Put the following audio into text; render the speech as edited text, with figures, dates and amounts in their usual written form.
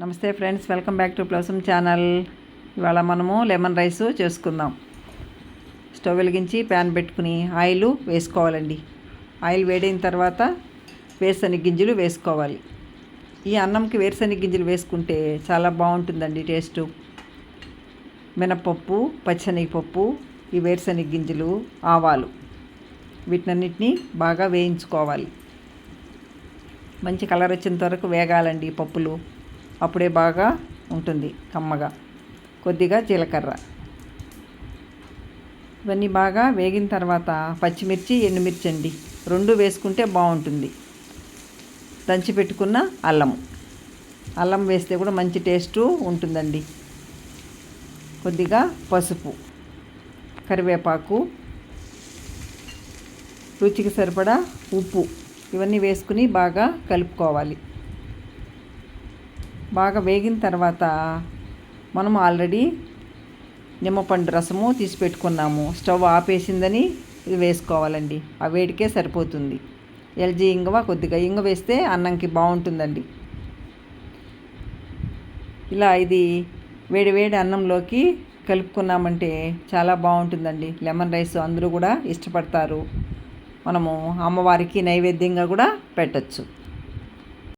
నమస్తే friends, welcome back to ప్లసమ్ channel. ఇవాళ మనము లెమన్ రైస్ చేసుకుందాం. స్టవ్ వెలిగించి ప్యాన్ పెట్టుకుని ఆయిల్ వేసుకోవాలండి. ఆయిల్ వేడైన తర్వాత వేరుశనగ గింజలు వేసుకోవాలి. ఈ అన్నంకి వేరుశనగ గింజలు వేసుకుంటే చాలా బాగుంటుందండి టేస్టు. మినపప్పు, పచ్చెనగపప్పు, ఈ వేరుశనగ గింజలు, ఆవాలు వీటినన్నిటినీ బాగా వేయించుకోవాలి. మంచి కలర్ వచ్చేంత వరకు వేగాలండి ఈ పప్పులు. అప్పుడే బాగా ఉంటుంది కమ్మగా. కొద్దిగా జీలకర్ర, ఇవన్నీ బాగా వేగిన తర్వాత పచ్చిమిర్చి, ఎండుమిర్చి అండి రెండు వేసుకుంటే బాగుంటుంది. దంచి పెట్టుకున్న అల్లం వేస్తే కూడా మంచి టేస్టు ఉంటుందండి. కొద్దిగా పసుపు, కరివేపాకు, రుచికి సరిపడా ఉప్పు ఇవన్నీ వేసుకుని బాగా కలుపుకోవాలి. బాగా వేగిన తర్వాత మనం ఆల్రెడీ నిమ్మపండు రసము తీసి పెట్టుకున్నాము. స్టవ్ ఆపేసిందని ఇది వేసుకోవాలండి. ఆ వేడికే సరిపోతుంది. ఎల్జీ ఇంగువ, కొద్దిగా ఇంగువ వేస్తే అన్నంకి బాగుంటుందండి. ఇలా ఇది వేడి అన్నంలోకి కలుపుకున్నామంటే చాలా బాగుంటుందండి. లెమన్ రైస్ అందరూ కూడా ఇష్టపడతారు. మనము అమ్మవారికి నైవేద్యంగా కూడా పెట్టచ్చు.